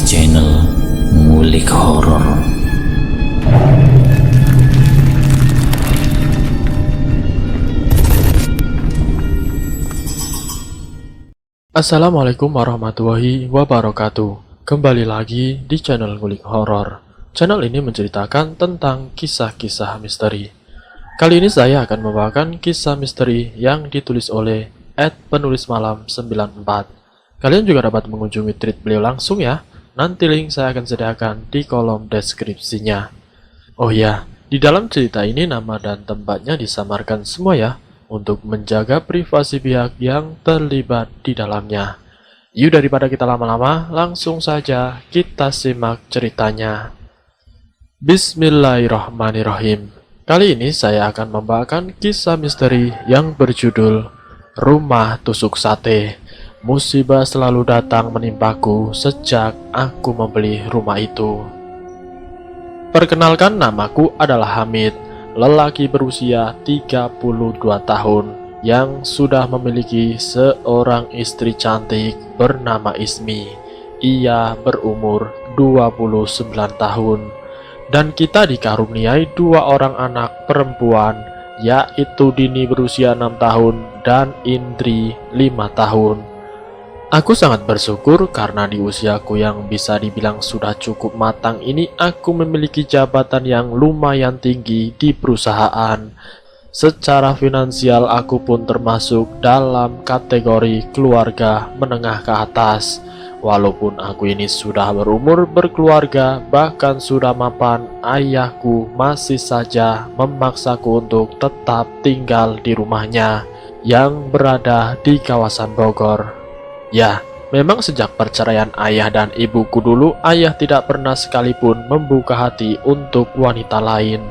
channel Ngulik Horor. Assalamualaikum warahmatullahi wabarakatuh. Kembali lagi di channel Ngulik Horor. Channel ini menceritakan tentang kisah-kisah misteri. Kali ini saya akan membawakan kisah misteri yang ditulis oleh @penulismalam94. Kalian juga dapat mengunjungi tweet beliau langsung ya. Nanti link saya akan sediakan di kolom deskripsinya. Oh ya, di dalam cerita ini nama dan tempatnya disamarkan semua ya, untuk menjaga privasi pihak yang terlibat di dalamnya. Yuk daripada kita lama-lama, langsung saja kita simak ceritanya. Bismillahirrahmanirrahim. Kali ini saya akan membawakan kisah misteri yang berjudul Rumah Tusuk Sate. Musibah selalu datang menimpaku sejak aku membeli rumah itu. Perkenalkan, namaku adalah Hamid, lelaki berusia 32 tahun yang sudah memiliki seorang istri cantik bernama Ismi. Ia berumur 29 tahun dan kita dikaruniai dua orang anak perempuan, yaitu Dini berusia 6 tahun dan Indri 5 tahun. Aku sangat bersyukur karena di usiaku yang bisa dibilang sudah cukup matang ini aku memiliki jabatan yang lumayan tinggi di perusahaan. Secara finansial aku pun termasuk dalam kategori keluarga menengah ke atas. Walaupun aku ini sudah berumur berkeluarga, bahkan sudah mapan, ayahku masih saja memaksaku untuk tetap tinggal di rumahnya yang berada di kawasan Bogor. Ya, memang sejak perceraian ayah dan ibuku dulu, ayah tidak pernah sekalipun membuka hati untuk wanita lain.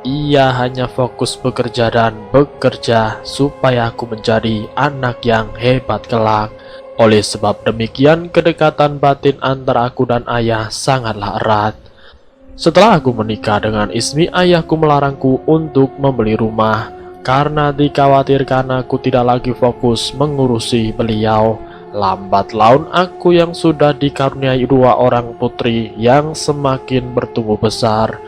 Ia hanya fokus bekerja dan bekerja supaya aku menjadi anak yang hebat kelak. Oleh sebab demikian, kedekatan batin antara aku dan ayah sangatlah erat. Setelah aku menikah dengan Ismi, ayahku melarangku untuk membeli rumah karena dikhawatirkan aku tidak lagi fokus mengurusi beliau. Lambat laun aku yang sudah dikaruniai dua orang putri yang semakin bertumbuh besar.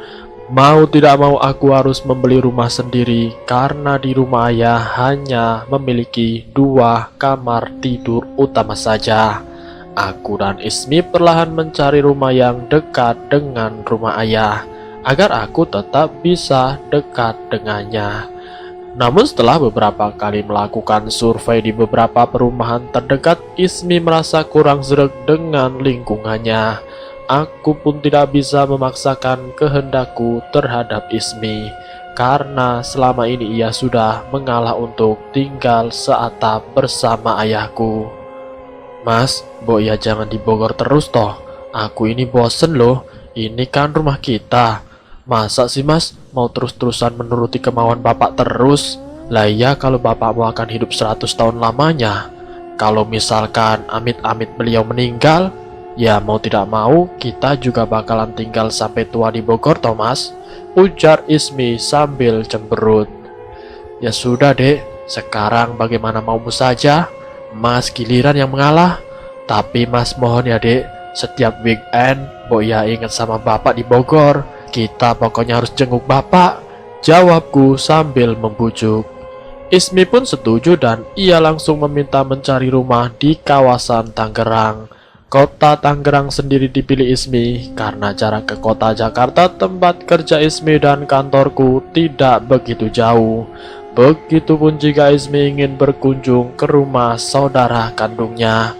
Mau tidak mau aku harus membeli rumah sendiri karena di rumah ayah hanya memiliki 2 kamar tidur utama saja. Aku dan Ismi perlahan mencari rumah yang dekat dengan rumah ayah agar aku tetap bisa dekat dengannya. Namun setelah beberapa kali melakukan survei di beberapa perumahan terdekat, Ismi merasa kurang sreg dengan lingkungannya. Aku pun tidak bisa memaksakan kehendakku terhadap Ismi, karena selama ini ia sudah mengalah untuk tinggal seatap bersama ayahku. Mas, Mbok ya jangan di Bogor terus toh. Aku ini bosen loh, ini kan rumah kita. Masa sih mas, mau terus-terusan menuruti kemauan bapak terus? Lah iya, kalau bapakmu akan hidup 100 tahun lamanya. Kalau misalkan amit-amit beliau meninggal, ya mau tidak mau kita juga bakalan tinggal sampai tua di Bogor toh mas, ujar Ismi sambil cemberut. Ya sudah dek, sekarang bagaimana maumu saja, mas giliran yang mengalah. Tapi mas mohon ya dek, setiap weekend Boya ingat sama bapak di Bogor. Kita pokoknya harus jenguk bapak, jawabku sambil membujuk. Ismi pun setuju dan ia langsung meminta mencari rumah di kawasan Tangerang. Kota Tangerang sendiri dipilih Ismi karena jarak ke kota Jakarta tempat kerja Ismi dan kantorku tidak begitu jauh. Begitupun jika Ismi ingin berkunjung ke rumah saudara kandungnya.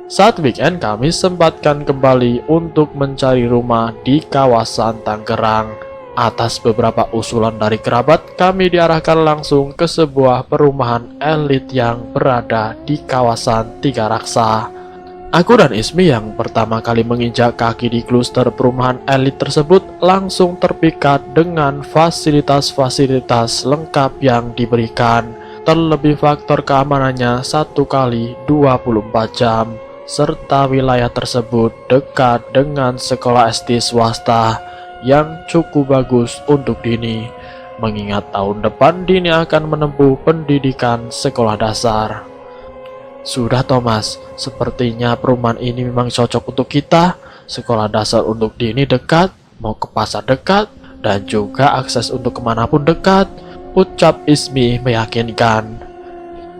Saat weekend kami sempatkan kembali untuk mencari rumah di kawasan Tangerang. Atas beberapa usulan dari kerabat, kami diarahkan langsung ke sebuah perumahan elit yang berada di kawasan Tiga Raksa. Aku dan Ismi yang pertama kali menginjak kaki di kluster perumahan elit tersebut langsung terpikat dengan fasilitas-fasilitas lengkap yang diberikan. Terlebih faktor keamanannya 1 kali 24 jam. Serta wilayah tersebut dekat dengan sekolah SD swasta yang cukup bagus untuk Dini, mengingat tahun depan Dini akan menempuh pendidikan sekolah dasar. Sudah Thomas, sepertinya perumahan ini memang cocok untuk kita. sekolah dasar untuk dini dekat, mau ke pasar dekat, dan juga akses untuk kemanapun dekat, ucap Ismi meyakinkan.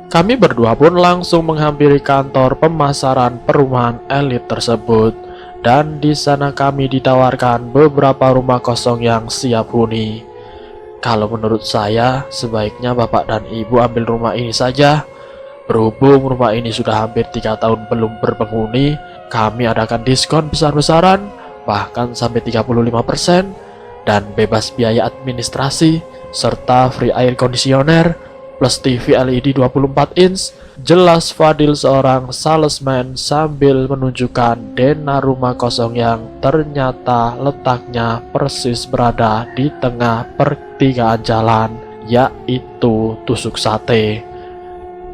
Kami berdua pun langsung menghampiri kantor pemasaran perumahan elit tersebut, dan di sana kami ditawarkan beberapa rumah kosong yang siap huni. Kalau menurut saya, sebaiknya Bapak dan Ibu ambil rumah ini saja. Berhubung rumah ini sudah hampir 3 tahun belum berpenghuni, kami adakan diskon besar-besaran, bahkan sampai 35%, dan bebas biaya administrasi, serta free air kondisioner, plus TV LED 24 inch. Jelas Fadil seorang salesman sambil menunjukkan denah rumah kosong yang ternyata letaknya persis berada di tengah pertigaan jalan, yaitu tusuk sate.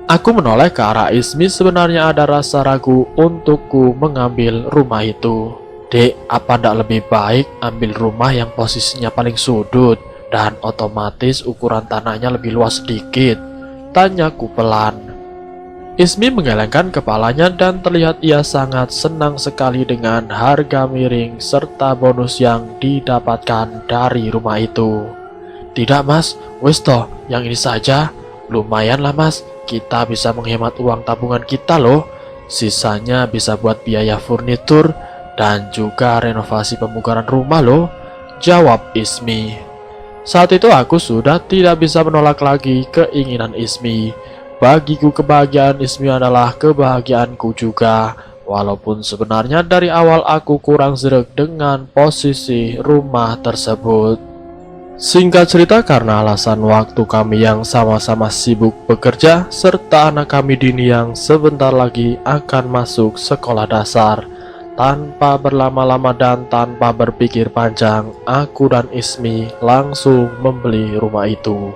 Aku menoleh ke arah Ismi, sebenarnya ada rasa ragu untukku mengambil rumah itu. Dek, apa ndak lebih baik ambil rumah yang posisinya paling sudut dan otomatis ukuran tanahnya lebih luas sedikit? Tanyaku pelan. Ismi menggelengkan kepalanya dan terlihat ia sangat senang sekali dengan harga miring serta bonus yang didapatkan dari rumah itu. Tidak mas, wes toh, yang ini saja. Lumayan lah mas, kita bisa menghemat uang tabungan kita loh. Sisanya bisa buat biaya furnitur dan juga renovasi pemugaran rumah loh, jawab Ismi. Saat itu aku sudah tidak bisa menolak lagi keinginan Ismi. Bagiku kebahagiaan Ismi adalah kebahagiaanku juga. Walaupun sebenarnya dari awal aku kurang sreg dengan posisi rumah tersebut. Singkat cerita, karena alasan waktu kami yang sama-sama sibuk bekerja serta anak kami Dini yang sebentar lagi akan masuk sekolah dasar, tanpa berlama-lama dan tanpa berpikir panjang, aku dan Ismi langsung membeli rumah itu.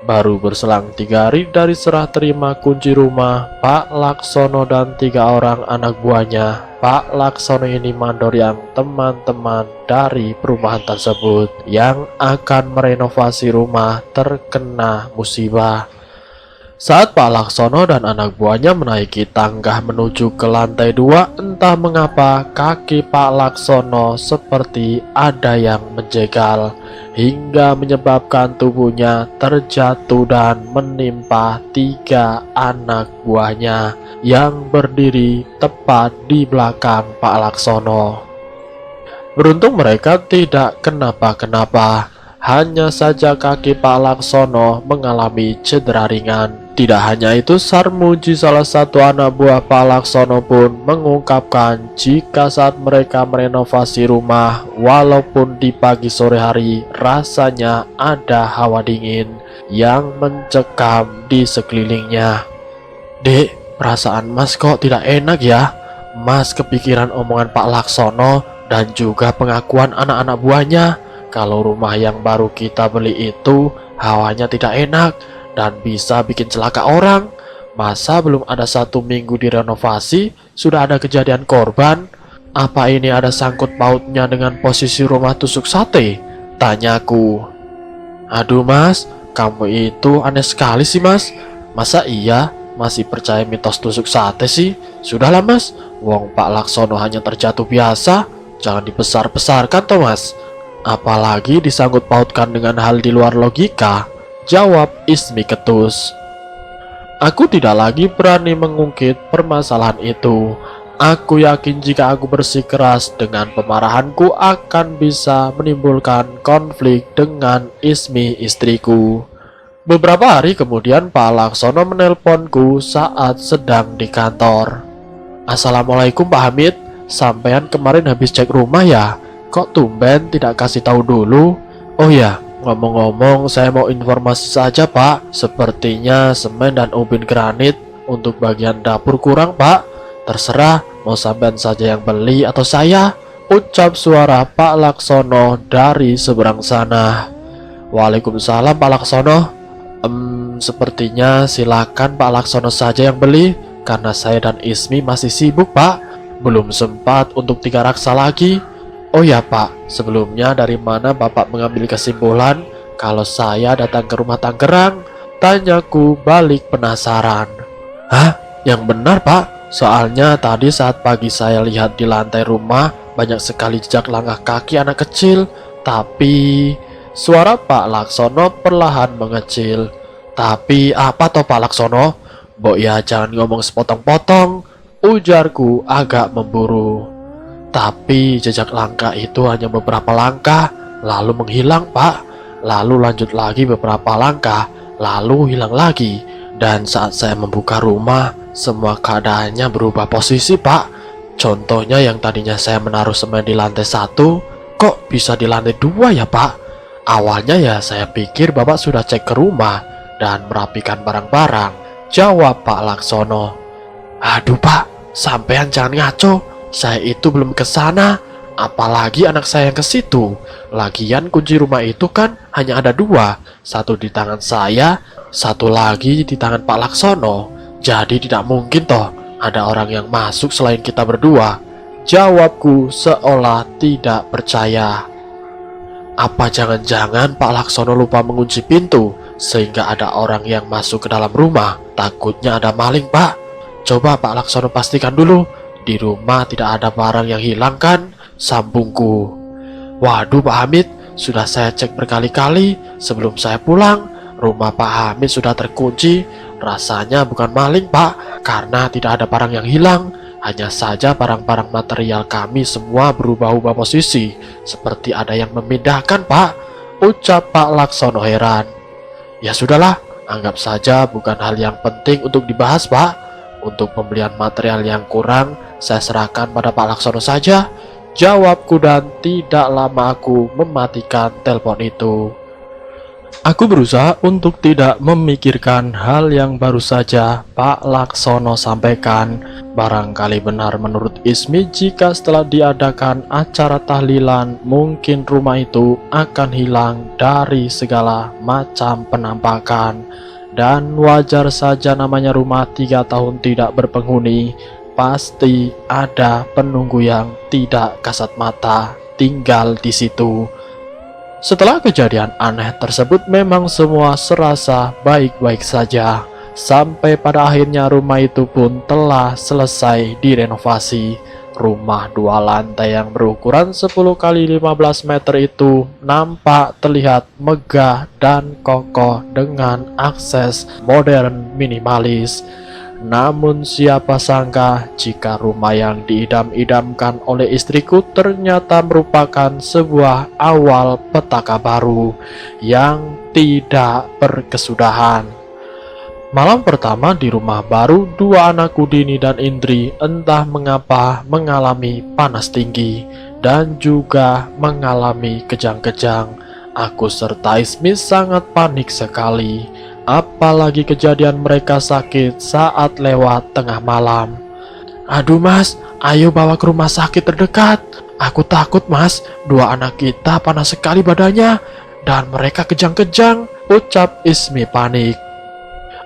Baru berselang 3 hari dari serah terima kunci rumah, Pak Laksono dan 3 orang anak buahnya. Pak Laksono ini mandor yang teman-teman dari perumahan tersebut yang akan merenovasi rumah terkena musibah. Saat Pak Laksono dan anak buahnya menaiki tangga menuju ke lantai 2, entah mengapa kaki Pak Laksono seperti ada yang menjegal, hingga menyebabkan tubuhnya terjatuh dan menimpa 3 anak buahnya yang berdiri tepat di belakang Pak Laksono. Beruntung mereka tidak kenapa-kenapa, hanya saja kaki Pak Laksono mengalami cedera ringan. Tidak hanya itu, Sarmuji, salah satu anak buah Pak Laksono, pun mengungkapkan jika saat mereka merenovasi rumah, walaupun di pagi sore hari, rasanya ada hawa dingin yang mencekam di sekelilingnya. Dek, perasaan Mas kok tidak enak ya? Mas kepikiran omongan Pak Laksono dan juga pengakuan anak-anak buahnya kalau rumah yang baru kita beli itu hawanya tidak enak dan bisa bikin celaka orang. Masa belum ada 1 minggu direnovasi sudah ada kejadian korban? Apa ini ada sangkut pautnya dengan posisi rumah tusuk sate? Tanyaku. Aduh mas, kamu itu aneh sekali sih mas. Masa iya masih percaya mitos tusuk sate sih? Sudahlah mas, wong Pak Laksono hanya terjatuh biasa, jangan dibesar-besarkan toh mas. Apalagi disangkut pautkan dengan hal di luar logika, jawab Ismi ketus. Aku tidak lagi berani mengungkit permasalahan itu. Aku yakin jika aku bersikeras dengan pemarahanku akan bisa menimbulkan konflik dengan Ismi istriku. Beberapa hari kemudian Pak Laksono menelponku saat sedang di kantor. Assalamualaikum Pak Hamid, sampean kemarin habis cek rumah ya? Kok tumben tidak kasih tahu dulu? Oh ya, ngomong-ngomong saya mau informasi saja Pak. Sepertinya semen dan ubin granit untuk bagian dapur kurang Pak. Terserah mau sampean saja yang beli atau saya, ucap suara Pak Laksono dari seberang sana. Waalaikumsalam Pak Laksono. Sepertinya silakan Pak Laksono saja yang beli, karena saya dan Ismi masih sibuk Pak. Belum sempat untuk 3 raksa lagi. Oh ya Pak, sebelumnya dari mana Bapak mengambil kesimpulan kalau saya datang ke rumah Tangerang? Tanyaku balik penasaran. Hah? Yang benar Pak, soalnya tadi saat pagi saya lihat di lantai rumah banyak sekali jejak langkah kaki anak kecil. Tapi suara Pak Laksono perlahan mengecil. Tapi apa toh Pak Laksono? Mbok ya jangan ngomong sepotong-potong, ujarku agak memburu. Tapi jejak langkah itu hanya beberapa langkah, lalu menghilang Pak. Lalu lanjut lagi beberapa langkah, lalu hilang lagi. Dan saat saya membuka rumah, semua keadaannya berubah posisi Pak. Contohnya yang tadinya saya menaruh semen di lantai 1, kok bisa di lantai 2 ya Pak? Awalnya ya saya pikir Bapak sudah cek ke rumah dan merapikan barang-barang, jawab Pak Laksono. Aduh Pak, sampean jangan ngaco, saya itu belum ke sana, apalagi anak saya yang ke situ. Lagian kunci rumah itu kan hanya ada 2, satu di tangan saya, satu lagi di tangan Pak Laksono. Jadi tidak mungkin toh ada orang yang masuk selain kita berdua, jawabku seolah tidak percaya. Apa jangan-jangan Pak Laksono lupa mengunci pintu sehingga ada orang yang masuk ke dalam rumah? Takutnya ada maling Pak. Coba Pak Laksono pastikan dulu, di rumah tidak ada barang yang hilang kan? Sambungku. Waduh Pak Hamid, sudah saya cek berkali-kali sebelum saya pulang. Rumah Pak Hamid sudah terkunci. Rasanya bukan maling Pak, karena tidak ada barang yang hilang. Hanya saja barang-barang material kami semua berubah-ubah posisi, seperti ada yang memindahkan Pak, ucap Pak Laksono heran. Ya sudahlah, anggap saja bukan hal yang penting untuk dibahas Pak. Untuk pembelian material yang kurang, saya serahkan pada Pak Laksono saja, jawabku, dan tidak lama aku mematikan telepon itu. Aku berusaha untuk tidak memikirkan hal yang baru saja Pak Laksono sampaikan. Barangkali benar menurut Ismi jika setelah diadakan acara tahlilan mungkin rumah itu akan hilang dari segala macam penampakan. Dan wajar saja, namanya rumah 3 tahun tidak berpenghuni. Pasti ada penunggu yang tidak kasat mata tinggal di situ. Setelah kejadian aneh tersebut memang semua serasa baik-baik saja. Sampai pada akhirnya rumah itu pun telah selesai direnovasi. Rumah 2 lantai yang berukuran 10 kali 15 meter itu nampak terlihat megah dan kokoh dengan akses modern minimalis. Namun siapa sangka jika rumah yang diidam-idamkan oleh istriku ternyata merupakan sebuah awal petaka baru yang tidak berkesudahan. Malam pertama di rumah baru, 2 anakku Dini dan Indri entah mengapa mengalami panas tinggi dan juga mengalami kejang-kejang. Aku serta Ismi sangat panik sekali. Apalagi kejadian mereka sakit saat lewat tengah malam. Aduh mas, ayo bawa ke rumah sakit terdekat. Aku takut mas, 2 anak kita panas sekali badannya dan mereka kejang-kejang, ucap Ismi panik.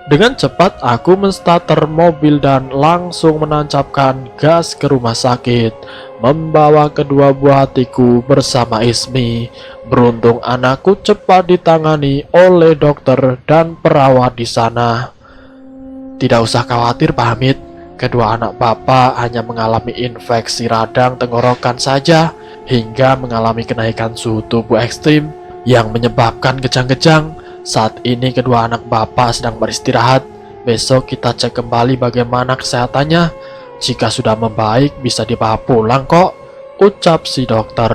Dengan cepat aku menstarter mobil dan langsung menancapkan gas ke rumah sakit, membawa kedua buah hatiku bersama Ismi. Beruntung anakku cepat ditangani oleh dokter dan perawat di sana. Tidak usah khawatir Pak Hamid, kedua anak Bapak hanya mengalami infeksi radang tenggorokan saja hingga mengalami kenaikan suhu tubuh ekstrim yang menyebabkan kejang-kejang. Saat ini kedua anak Bapak sedang beristirahat. Besok kita cek kembali bagaimana kesehatannya. Jika sudah membaik bisa dibawa pulang kok, ucap si dokter.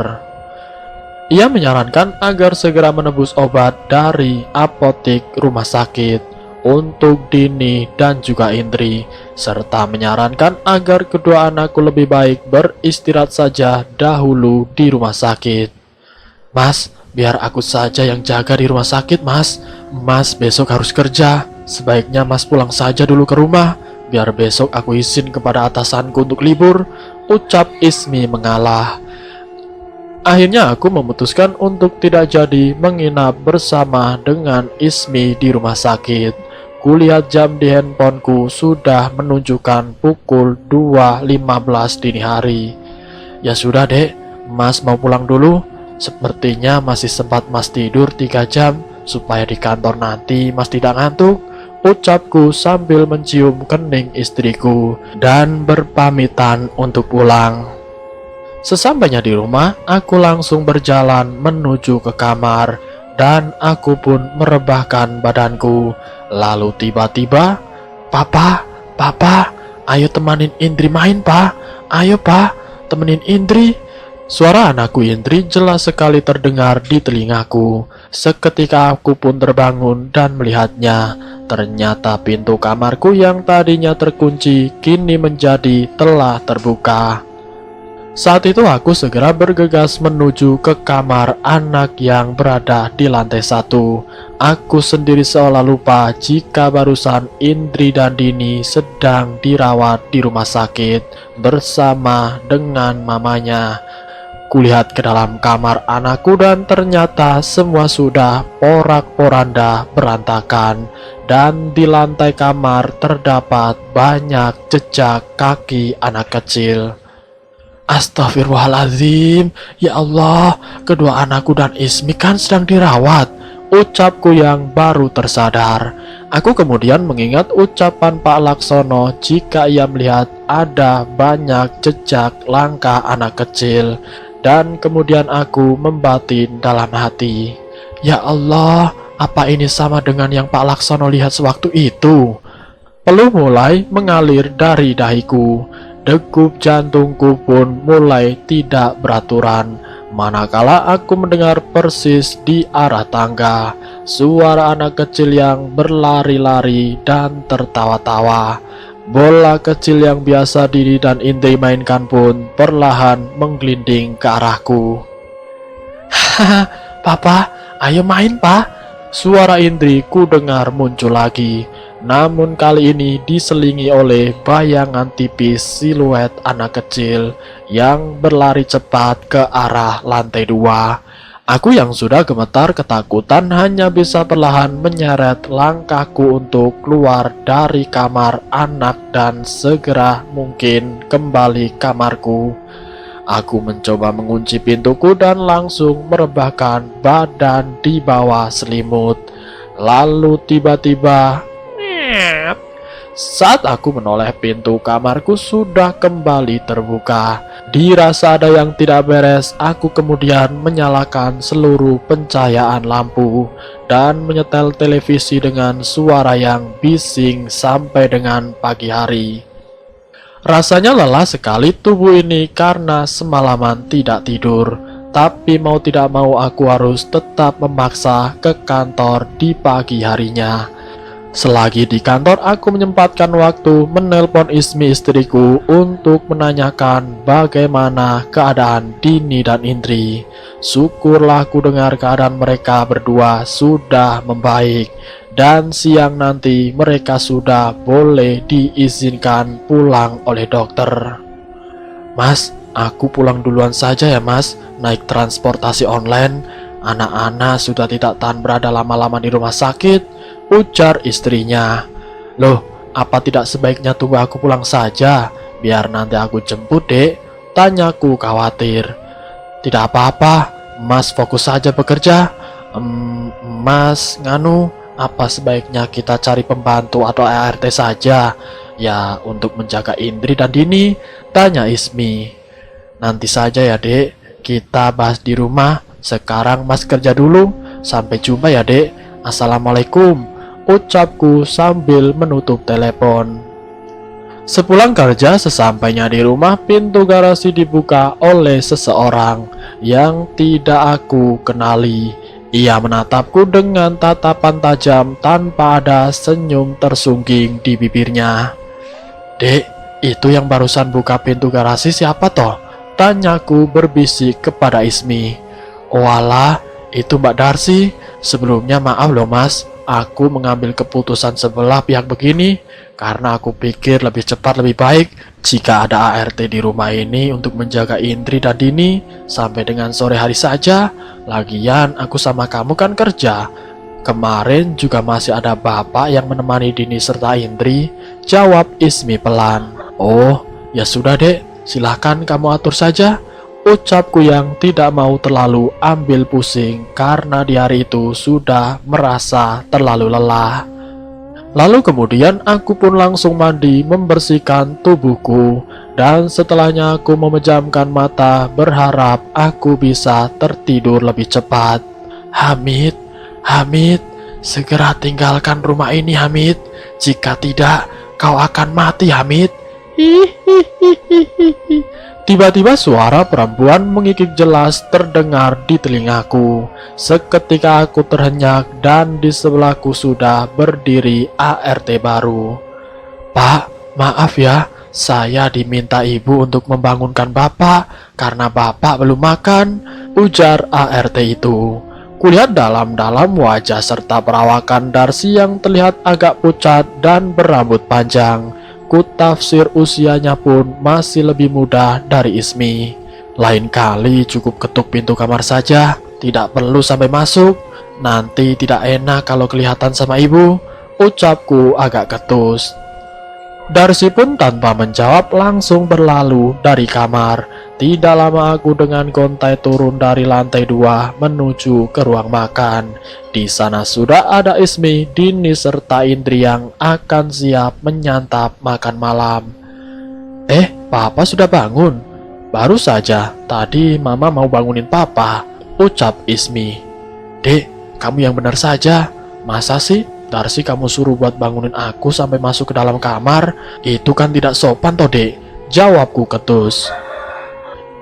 Ia menyarankan agar segera menebus obat dari apotik rumah sakit untuk Dini dan juga Indri, serta menyarankan agar kedua anakku lebih baik beristirahat saja dahulu di rumah sakit. Mas, biar aku saja yang jaga di rumah sakit mas. Mas besok harus kerja. Sebaiknya mas pulang saja dulu ke rumah, biar besok aku izin kepada atasanku untuk libur, ucap Ismi mengalah. Akhirnya aku memutuskan untuk tidak jadi menginap bersama dengan Ismi di rumah sakit. Kulihat jam di handphoneku sudah menunjukkan pukul 2.15 dini hari. Ya sudah dek, mas mau pulang dulu. Sepertinya masih sempat mas tidur 3 jam, supaya di kantor nanti mas tidak ngantuk, ucapku sambil mencium kening istriku dan berpamitan untuk pulang. Sesampainya di rumah, aku langsung berjalan menuju ke kamar dan aku pun merebahkan badanku. Lalu tiba-tiba, "Papa, Papa, ayo temanin Indri main, Pa. Ayo, Pa, temenin Indri." Suara anakku Indri jelas sekali terdengar di telingaku. Seketika aku pun terbangun dan melihatnya. Ternyata pintu kamarku yang tadinya terkunci kini menjadi telah terbuka. Saat itu aku segera bergegas menuju ke kamar anak yang berada di lantai 1. Aku sendiri seolah lupa jika barusan Indri dan Dini sedang dirawat di rumah sakit bersama dengan mamanya. Kulihat ke dalam kamar anakku dan ternyata semua sudah porak-poranda berantakan. Dan di lantai kamar terdapat banyak jejak kaki anak kecil. Astagfirullahaladzim, ya Allah, kedua anakku dan Ismi kan sedang dirawat, ucapku yang baru tersadar. Aku kemudian mengingat ucapan Pak Laksono jika ia melihat ada banyak jejak langkah anak kecil. Dan kemudian aku membatin dalam hati, ya Allah, apa ini sama dengan yang Pak Laksono lihat sewaktu itu? Peluh mulai mengalir dari dahiku. Degup jantungku pun mulai tidak beraturan. Manakala aku mendengar persis di arah tangga suara anak kecil yang berlari-lari dan tertawa-tawa. Bola kecil yang biasa Dini dan Indri mainkan pun perlahan menggelinding ke arahku. "Haha, Papa, ayo main, Pak." Suara Indri ku dengar muncul lagi. Namun kali ini diselingi oleh bayangan tipis siluet anak kecil yang berlari cepat ke arah lantai 2. Aku yang sudah gemetar ketakutan hanya bisa perlahan menyeret langkahku untuk keluar dari kamar anak dan segera mungkin kembali kamarku. Aku mencoba mengunci pintuku dan langsung merebahkan badan di bawah selimut. Lalu tiba-tiba, saat aku menoleh pintu kamarku sudah kembali terbuka. Dirasa ada yang tidak beres, aku kemudian menyalakan seluruh pencahayaan lampu dan menyetel televisi dengan suara yang bising sampai dengan pagi hari. Rasanya lelah sekali tubuh ini karena semalaman tidak tidur. Tapi mau tidak mau aku harus tetap memaksa ke kantor di pagi harinya. Selagi di kantor aku menyempatkan waktu menelpon Ismi istriku untuk menanyakan bagaimana keadaan Dini dan Indri. Syukurlah ku dengar keadaan mereka berdua sudah membaik dan siang nanti mereka sudah boleh diizinkan pulang oleh dokter. "Mas, aku pulang duluan saja ya Mas, naik transportasi online. Anak-anak sudah tidak tahan berada lama-lama di rumah sakit," ujar istrinya. "Loh, apa tidak sebaiknya tunggu aku pulang saja, biar nanti aku jemput, Dek?" tanyaku khawatir. "Tidak apa-apa, Mas fokus saja bekerja." Mas, apa sebaiknya kita cari pembantu atau ART saja ya untuk menjaga Indri dan Dini?" tanya Ismi. "Nanti saja ya Dek, kita bahas di rumah. Sekarang Mas kerja dulu. Sampai jumpa ya Dek. Assalamualaikum," ucapku sambil menutup telepon. Sepulang kerja, sesampainya di rumah, pintu garasi dibuka oleh seseorang yang tidak aku kenali. Ia menatapku dengan tatapan tajam tanpa ada senyum tersungging di bibirnya. "Dek, itu yang barusan buka pintu garasi siapa toh?" tanyaku berbisik kepada Ismi. "Oh alah, itu Mbak Darsi. Sebelumnya maaf loh Mas, aku mengambil keputusan sebelah pihak begini karena aku pikir lebih cepat lebih baik jika ada ART di rumah ini untuk menjaga Indri dan Dini sampai dengan sore hari saja. Lagian aku sama kamu kan kerja. Kemarin juga masih ada bapak yang menemani Dini serta Indri," jawab Ismi pelan. "Oh, ya sudah Dek, silahkan kamu atur saja," ucapku yang tidak mau terlalu ambil pusing karena di hari itu sudah merasa terlalu lelah. Lalu kemudian aku pun langsung mandi membersihkan tubuhku Dan setelahnya aku memejamkan mata berharap aku bisa tertidur lebih cepat. Hamid, Hamid, segera tinggalkan rumah ini Hamid. Jika tidak, kau akan mati Hamid. Hihihihihi. Tiba-tiba suara perempuan mengikik jelas terdengar di telingaku. Seketika aku terhenyak dan di sebelahku sudah berdiri ART baru. Pak, maaf ya, saya diminta ibu untuk membangunkan bapak karena bapak belum makan, ujar ART itu. Kulihat dalam-dalam wajah serta perawakan Darsi yang terlihat agak pucat dan berambut panjang. Kutafsir usianya pun masih lebih muda dari Ismi. Lain kali cukup ketuk pintu kamar saja, tidak perlu sampai masuk. Nanti tidak enak kalau kelihatan sama ibu, ucapku agak ketus. Darsi pun tanpa menjawab langsung berlalu dari kamar. Tidak lama aku dengan gontai turun dari lantai 2 menuju ke ruang makan. Di sana sudah ada Ismi, Dini serta Indri yang akan siap menyantap makan malam. Papa sudah bangun? Baru saja, tadi Mama mau bangunin Papa, ucap Ismi. Dek, kamu yang benar saja. Masa sih Darsi kamu suruh buat bangunin aku sampai masuk ke dalam kamar? Itu kan tidak sopan toh dek, jawabku ketus.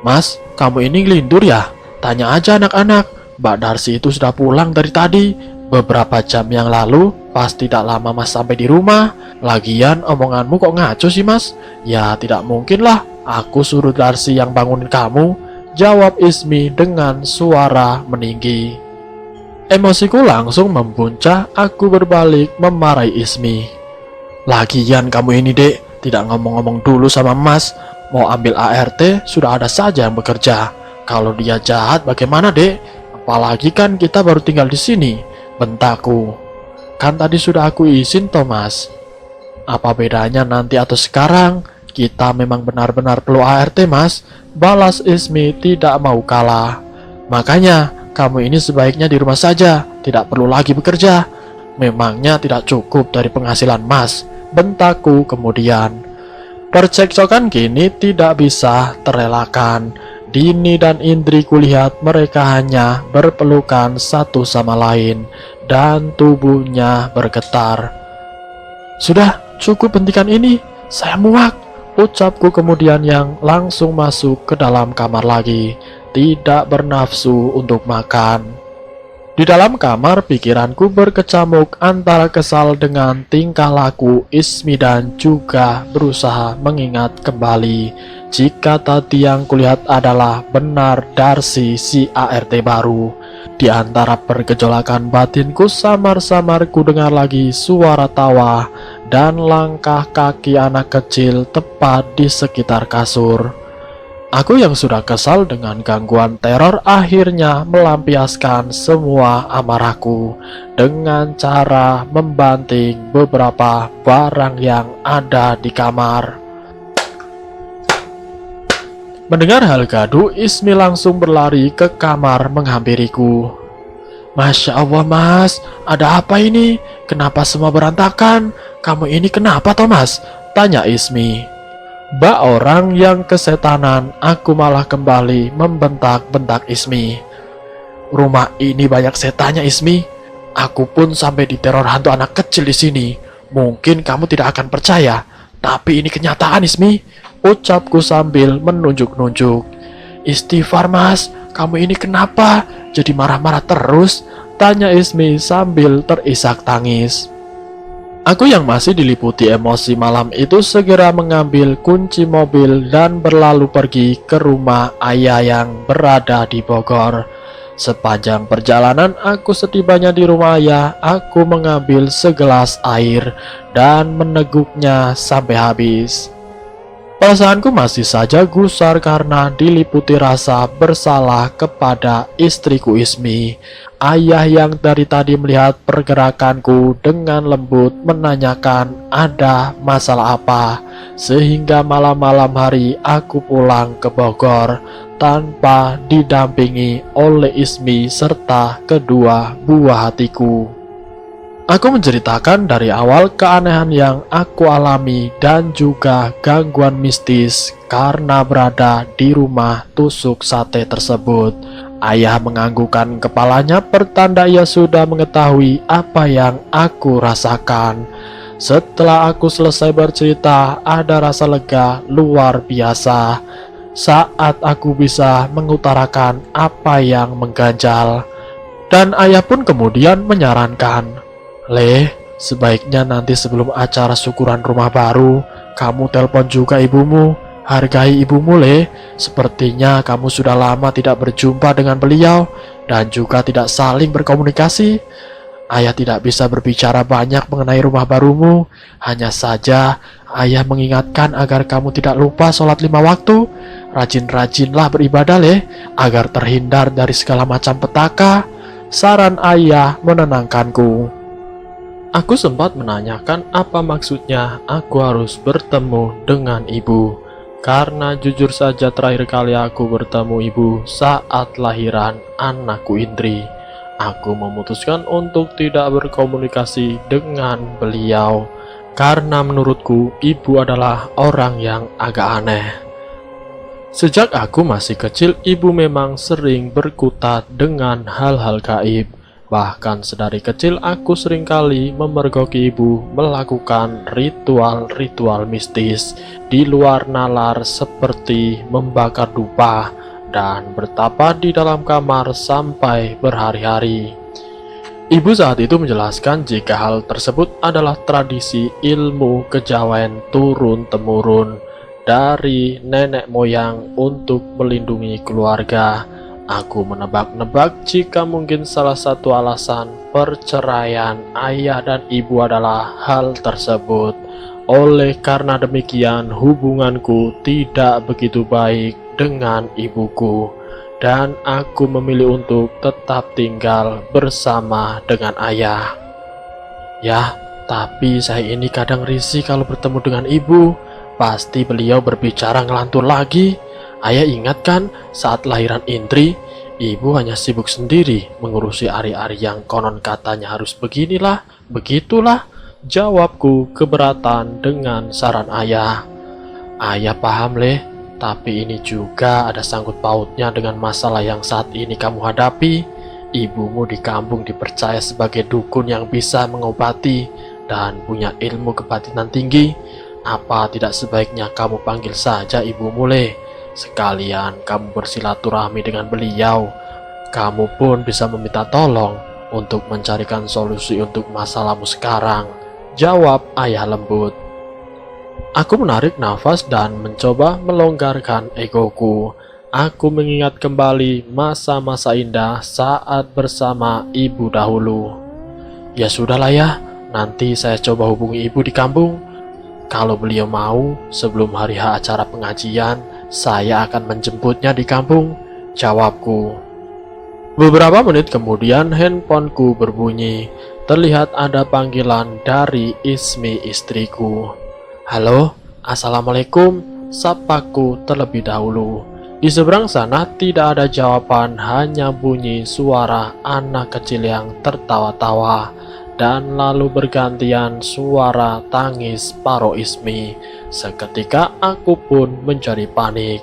Mas, kamu ini ngelindur ya? Tanya aja anak-anak, Mbak Darsi itu sudah pulang dari tadi. Beberapa jam yang lalu, pas tidak lama mas sampai di rumah. Lagian omonganmu kok ngaco sih mas? Ya tidak mungkin lah, aku suruh Darsi yang bangunin kamu, jawab Ismi dengan suara meninggi. Emosiku langsung membuncah, aku berbalik memarahi Ismi. Lagian kamu ini dek, tidak ngomong-ngomong dulu sama mas. Mau ambil ART, sudah ada saja yang bekerja. Kalau dia jahat bagaimana dek? Apalagi kan kita baru tinggal di sini, bentakku. Kan tadi sudah aku izin Thomas. Apa bedanya nanti atau sekarang? Kita memang benar-benar perlu ART mas, balas Ismi tidak mau kalah. Makanya kamu ini sebaiknya di rumah saja, tidak perlu lagi bekerja. Memangnya tidak cukup dari penghasilan mas, bentakku kemudian. Percekcokan kini tidak bisa terelakkan. Dini dan Indri kulihat mereka hanya berpelukan satu sama lain dan tubuhnya bergetar. Sudah, cukup hentikan ini, saya muak, ucapku kemudian yang langsung masuk ke dalam kamar lagi. Tidak bernafsu untuk makan. Di dalam kamar pikiranku berkecamuk antara kesal dengan tingkah laku Ismi dan juga berusaha mengingat kembali jika tadi yang kulihat adalah benar Darsi si ART baru. Di antara pergejolakan batinku samar-samar ku dengar lagi suara tawa dan langkah kaki anak kecil tepat di sekitar kasur. Aku yang sudah kesal dengan gangguan teror akhirnya melampiaskan semua amarahku dengan cara membanting beberapa barang yang ada di kamar. Mendengar hal gaduh, Ismi langsung berlari ke kamar menghampiriku. Masya Allah mas, ada apa ini? Kenapa semua berantakan? Kamu ini kenapa Thomas? Tanya Ismi. Bak orang yang kesetanan, aku malah kembali membentak-bentak Ismi. Rumah ini banyak setannya Ismi. Aku pun sampai diteror hantu anak kecil di sini. Mungkin kamu tidak akan percaya, tapi ini kenyataan Ismi, ucapku sambil menunjuk-nunjuk. Istighfar mas, kamu ini kenapa? Jadi marah-marah terus? Tanya Ismi sambil terisak tangis. Aku yang masih diliputi emosi malam itu segera mengambil kunci mobil dan berlalu pergi ke rumah ayah yang berada di Bogor. Sepanjang perjalanan aku setibanya di rumah ayah, aku mengambil segelas air dan meneguknya sampai habis. Perasaanku masih saja gusar karena diliputi rasa bersalah kepada istriku Ismi. Ayah yang dari tadi melihat pergerakanku dengan lembut menanyakan ada masalah apa, sehingga malam-malam hari aku pulang ke Bogor tanpa didampingi oleh Ismi serta kedua buah hatiku. Aku menceritakan dari awal keanehan yang aku alami dan juga gangguan mistis karena berada di rumah tusuk sate tersebut. Ayah menganggukkan kepalanya pertanda ia sudah mengetahui apa yang aku rasakan. Setelah aku selesai bercerita, ada rasa lega luar biasa saat aku bisa mengutarakan apa yang mengganjal. Dan ayah pun kemudian menyarankan, "Leh, sebaiknya nanti sebelum acara syukuran rumah baru, kamu telepon juga ibumu. Hargai ibumu, Leh. Sepertinya kamu sudah lama tidak berjumpa dengan beliau dan juga tidak saling berkomunikasi. Ayah tidak bisa berbicara banyak mengenai rumah barumu. Hanya saja, ayah mengingatkan agar kamu tidak lupa sholat 5 waktu. Rajin-rajinlah beribadah, Leh, agar terhindar dari segala macam petaka." Saran ayah menenangkanku. Aku sempat menanyakan apa maksudnya aku harus bertemu dengan ibu. Karena jujur saja terakhir kali aku bertemu ibu saat lahiran anakku Indri. Aku memutuskan untuk tidak berkomunikasi dengan beliau. Karena menurutku ibu adalah orang yang agak aneh. Sejak aku masih kecil, ibu memang sering berkutat dengan hal-hal gaib. Bahkan sedari kecil aku seringkali memergoki ibu melakukan ritual-ritual mistis di luar nalar seperti membakar dupa dan bertapa di dalam kamar sampai berhari-hari. Ibu saat itu menjelaskan jika hal tersebut adalah tradisi ilmu kejawen turun-temurun dari nenek moyang untuk melindungi keluarga. Aku menebak-nebak jika mungkin salah satu alasan perceraian ayah dan ibu adalah hal tersebut. Oleh karena demikian, hubunganku tidak begitu baik dengan ibuku, dan aku memilih untuk tetap tinggal bersama dengan ayah. Ya, tapi saya ini kadang risih kalau bertemu dengan ibu. Pasti beliau berbicara ngelantur lagi. Ayah ingat kan saat lahiran Indri, ibu hanya sibuk sendiri mengurusi ari-ari yang konon katanya harus beginilah, begitulah. Jawabku keberatan dengan saran ayah. Ayah paham, Leh, tapi ini juga ada sangkut pautnya dengan masalah yang saat ini kamu hadapi. Ibumu di kampung dipercaya sebagai dukun yang bisa mengobati dan punya ilmu kebatinan tinggi. Apa tidak sebaiknya kamu panggil saja ibumu, Leh? Sekalian kamu bersilaturahmi dengan beliau. Kamu pun bisa meminta tolong untuk mencarikan solusi untuk masalahmu sekarang. Jawab ayah lembut. Aku menarik nafas dan mencoba melonggarkan egoku. Aku mengingat kembali masa-masa indah saat bersama ibu dahulu. Ya sudahlah ya, nanti saya coba hubungi ibu di kampung. Kalau beliau mau, sebelum hari H acara pengajian, saya akan menjemputnya di kampung. Jawabku. Beberapa menit kemudian handphoneku berbunyi. Terlihat ada panggilan dari Ismi, istriku. "Halo, assalamualaikum," sapaku terlebih dahulu. Di seberang sana tidak ada jawaban, hanya bunyi suara anak kecil yang tertawa-tawa. Dan lalu bergantian suara tangis Paro Ismi. Seketika aku pun menjadi panik.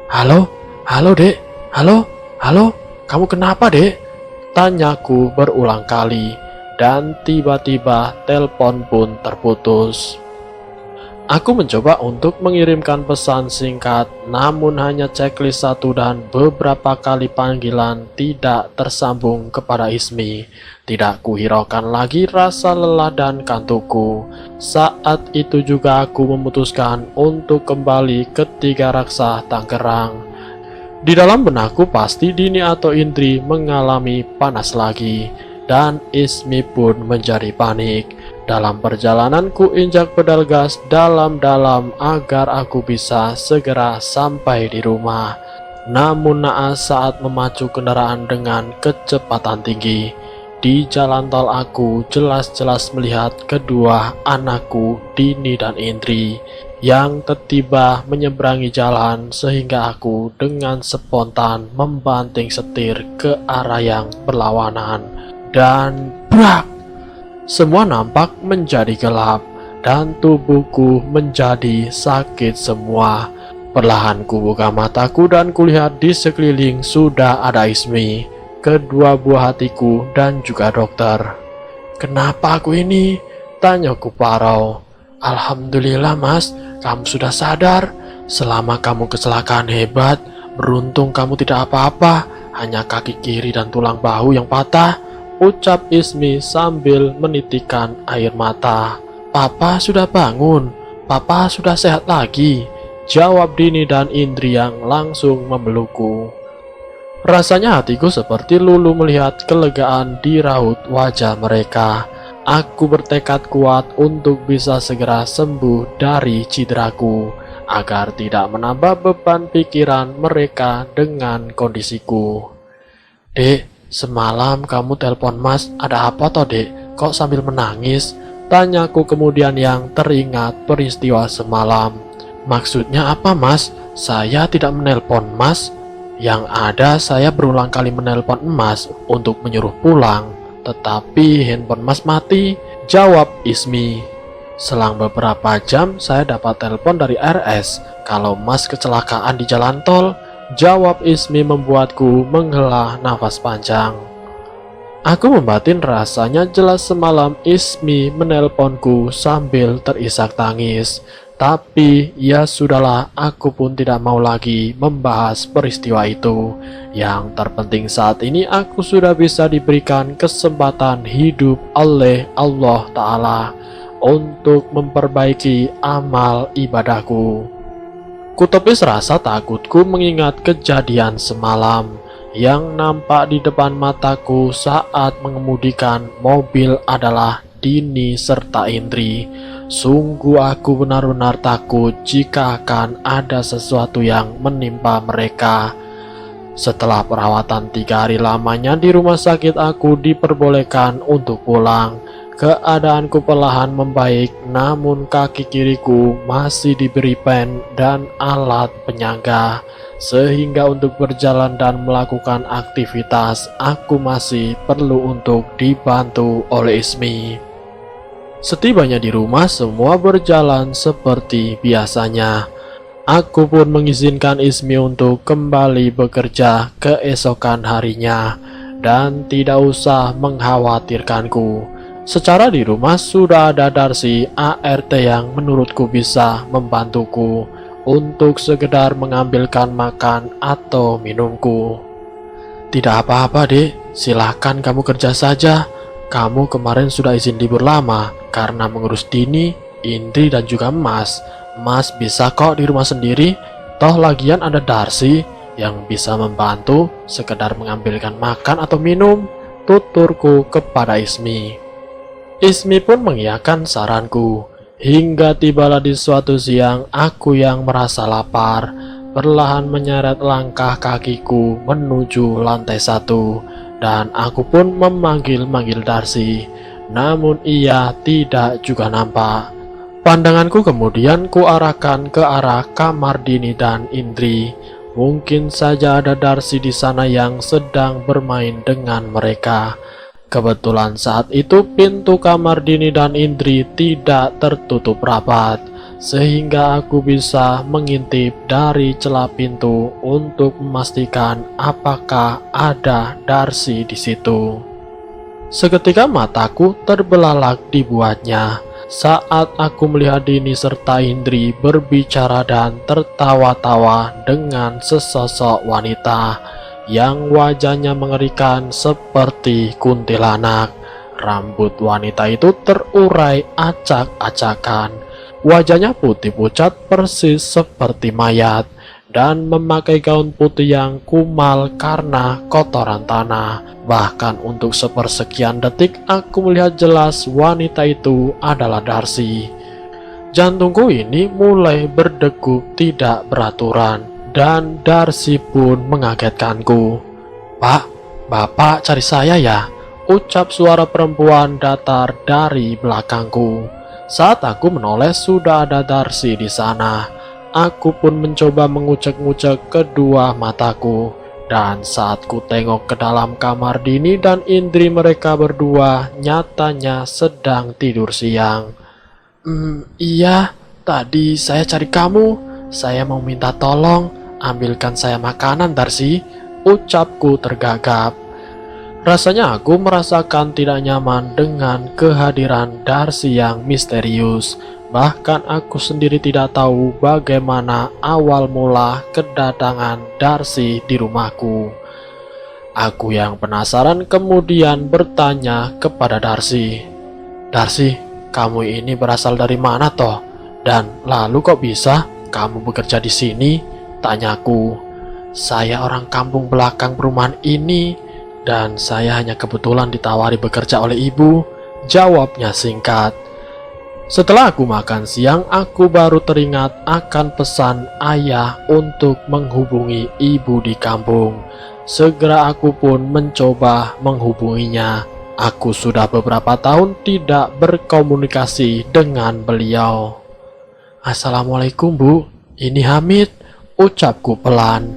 "Halo, halo dek, halo, halo, kamu kenapa dek?" Tanyaku berulang kali, dan tiba-tiba telepon pun terputus. Aku mencoba untuk mengirimkan pesan singkat, namun hanya checklist satu dan beberapa kali panggilan tidak tersambung kepada Ismi. Tidak kuhiraukan lagi rasa lelah dan kantukku. Saat itu juga aku memutuskan untuk kembali ke Tiga Raksa Tangerang. Di dalam benakku pasti Dini atau Indri mengalami panas lagi, dan Ismi pun menjadi panik. Dalam perjalananku injak pedal gas dalam-dalam agar aku bisa segera sampai di rumah. Namun naas saat memacu kendaraan dengan kecepatan tinggi. Di jalan tol aku jelas-jelas melihat kedua anakku Dini dan Indri yang tiba-tiba menyeberangi jalan, sehingga aku dengan spontan membanting setir ke arah yang berlawanan. Dan brak! Semua nampak menjadi gelap dan tubuhku menjadi sakit semua. Perlahan ku buka mataku dan kulihat di sekeliling sudah ada Ismi, kedua buah hatiku dan juga dokter. "Kenapa aku ini?" tanyaku parau. "Alhamdulillah mas, kamu sudah sadar. Selama kamu kecelakaan hebat, beruntung kamu tidak apa-apa, hanya kaki kiri dan tulang bahu yang patah," ucap Ismi sambil menitikkan air mata. "Papa sudah bangun, papa sudah sehat lagi," jawab Dini dan Indri yang langsung memelukku. Rasanya hatiku seperti lulu melihat kelegaan di raut wajah mereka. Aku bertekad kuat untuk bisa segera sembuh dari cederaku, agar tidak menambah beban pikiran mereka dengan kondisiku. "Dek, semalam kamu telepon mas, ada apa toh dek? Kok sambil menangis?" tanyaku kemudian yang teringat peristiwa semalam. "Maksudnya apa mas? Saya tidak menelpon mas. Yang ada saya berulang kali menelpon emas untuk menyuruh pulang, tetapi handphone mas mati," jawab Ismi. "Selang beberapa jam saya dapat telepon dari RS kalau mas kecelakaan di jalan tol," jawab Ismi membuatku menghela nafas panjang. Aku membatin rasanya jelas semalam Ismi menelponku sambil terisak tangis. Tapi ya sudahlah, aku pun tidak mau lagi membahas peristiwa itu. Yang terpenting saat ini aku sudah bisa diberikan kesempatan hidup oleh Allah Ta'ala untuk memperbaiki amal ibadahku. Kutepis rasa takutku mengingat kejadian semalam yang nampak di depan mataku saat mengemudikan mobil adalah Dini serta Indri. Sungguh aku benar-benar takut jika akan ada sesuatu yang menimpa mereka. Setelah perawatan 3 hari lamanya di rumah sakit, aku diperbolehkan untuk pulang. Keadaanku perlahan membaik, namun kaki kiriku masih diberi pen dan alat penyangga, sehingga untuk berjalan dan melakukan aktivitas aku masih perlu untuk dibantu oleh Ismi. Setibanya di rumah, semua berjalan seperti biasanya. Aku pun mengizinkan Ismi untuk kembali bekerja keesokan harinya dan tidak usah mengkhawatirkanku. Secara di rumah sudah ada Darsi ART yang menurutku bisa membantuku untuk sekedar mengambilkan makan atau minumku. "Tidak apa-apa dek, silahkan kamu kerja saja. Kamu kemarin sudah izin libur lama karena mengurus Dini, Indri dan juga Mas. Mas bisa kok di rumah sendiri, toh lagian ada Darsi yang bisa membantu sekedar mengambilkan makan atau minum," tuturku kepada Ismi. Ismi pun mengiyakan saranku. Hingga tibalah di suatu siang, aku yang merasa lapar perlahan menyeret langkah kakiku menuju lantai 1, dan aku pun memanggil-manggil Darsi, namun ia tidak juga nampak. Pandanganku kemudian kuarahkan ke arah kamar Dini dan Indri. Mungkin saja ada Darsi di sana yang sedang bermain dengan mereka. Kebetulan saat itu pintu kamar Dini dan Indri tidak tertutup rapat, sehingga aku bisa mengintip dari celah pintu untuk memastikan apakah ada Darsi di situ. Seketika mataku terbelalak dibuatnya saat aku melihat Dini serta Indri berbicara dan tertawa-tawa dengan sesosok wanita yang wajahnya mengerikan seperti kuntilanak. Rambut wanita itu terurai acak-acakan, wajahnya putih pucat persis seperti mayat, dan memakai gaun putih yang kumal karena kotoran tanah. Bahkan untuk sepersekian detik aku melihat jelas wanita itu adalah Darsi. Jantungku ini mulai berdegup tidak beraturan, dan Darsi pun mengagetkanku. "Pak, Bapak cari saya ya?" ucap suara perempuan datar dari belakangku. Saat aku menoleh sudah ada Darsi di sana. Aku pun mencoba mengucek-ngucek kedua mataku Dan saat ku tengok ke dalam kamar Dini dan Indri, mereka berdua nyatanya sedang tidur siang. Iya, tadi saya cari kamu. Saya mau minta tolong, ambilkan saya makanan, Darcy, ucapku tergagap. Rasanya aku merasakan tidak nyaman dengan kehadiran Darcy yang misterius. Bahkan aku sendiri tidak tahu bagaimana awal mula kedatangan Darcy di rumahku. Aku yang penasaran kemudian bertanya kepada Darcy, "Darcy, kamu ini berasal dari mana toh? Dan lalu kok bisa kamu bekerja di sini?" tanyaku. "Saya orang kampung belakang perumahan ini dan saya hanya kebetulan ditawari bekerja oleh ibu," jawabnya singkat. Setelah aku makan siang, aku baru teringat akan pesan ayah untuk menghubungi ibu di kampung. Segera aku pun mencoba menghubunginya. Aku sudah beberapa tahun tidak berkomunikasi dengan beliau. "Assalamualaikum, Bu. Ini Hamid," ucapku pelan.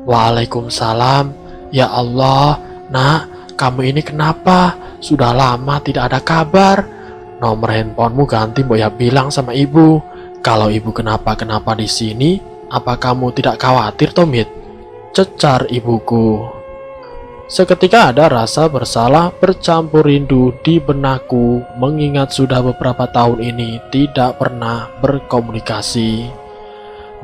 "Waalaikumsalam. Ya Allah, Nak, kamu ini kenapa? Sudah lama tidak ada kabar. Nomor handphonemu ganti, Mbok ya bilang sama ibu. Kalau ibu kenapa-kenapa di sini, apa kamu tidak khawatir, Tomit?" cecar ibuku. Seketika ada rasa bersalah bercampur rindu di benakku, mengingat sudah beberapa tahun ini tidak pernah berkomunikasi.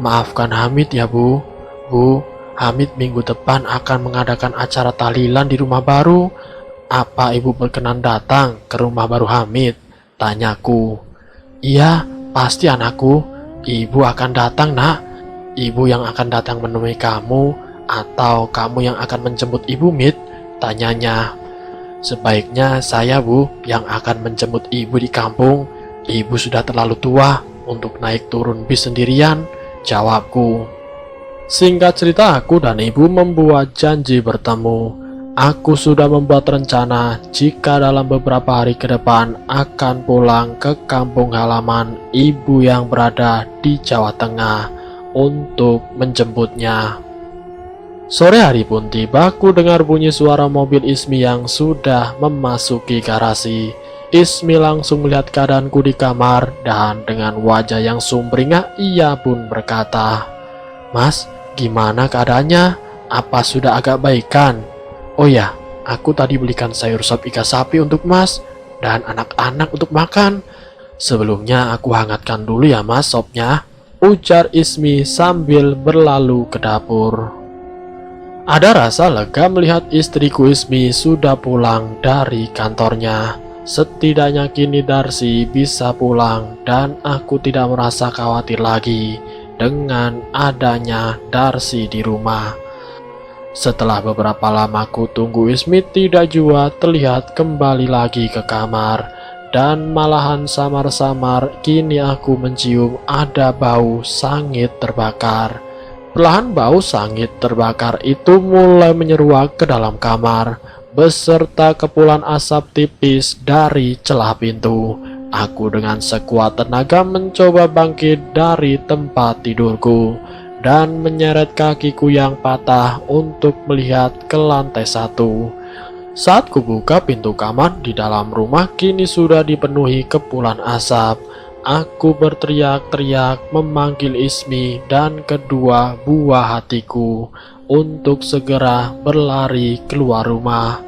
"Maafkan Hamid ya, Bu. Bu, Hamid minggu depan akan mengadakan acara tahlilan di rumah baru. Apa ibu berkenan datang ke rumah baru Hamid?" tanyaku. "Iya, pasti anakku. Ibu akan datang, Nak. Ibu yang akan datang menemui kamu, atau kamu yang akan menjemput ibu, Mid?" tanyanya. "Sebaiknya saya, Bu, yang akan menjemput ibu di kampung. Ibu sudah terlalu tua untuk naik turun bis sendirian," jawabku. Singkat cerita, aku dan ibu membuat janji bertemu. Aku sudah membuat rencana jika dalam beberapa hari ke depan akan pulang ke kampung halaman ibu yang berada di Jawa Tengah untuk menjemputnya. Sore hari pun tiba, aku dengar bunyi suara mobil Ismi yang sudah memasuki garasi. Ismi langsung melihat keadaanku di kamar dan dengan wajah yang sumringah ia pun berkata, "Mas, gimana keadaannya? Apa sudah agak baikan? Oh ya, aku tadi belikan sayur sop iga sapi untuk Mas dan anak-anak untuk makan. Sebelumnya aku hangatkan dulu ya Mas sopnya," ujar Ismi sambil berlalu ke dapur. Ada rasa lega melihat istriku Ismi sudah pulang dari kantornya. Setidaknya kini Darcy bisa pulang dan aku tidak merasa khawatir lagi dengan adanya Darcy di rumah. Setelah beberapa lama ku tunggu, Ismi tidak jua terlihat kembali lagi ke kamar. Dan malahan samar-samar kini aku mencium ada bau sangit terbakar. Perlahan bau sangit terbakar itu mulai menyeruak ke dalam kamar, beserta kepulan asap tipis dari celah pintu. Aku dengan sekuat tenaga mencoba bangkit dari tempat tidurku dan menyeret kakiku yang patah untuk melihat ke lantai 1. Saat kubuka pintu kamar, di dalam rumah kini sudah dipenuhi kepulan asap. Aku berteriak-teriak memanggil Ismi dan kedua buah hatiku untuk segera berlari keluar rumah.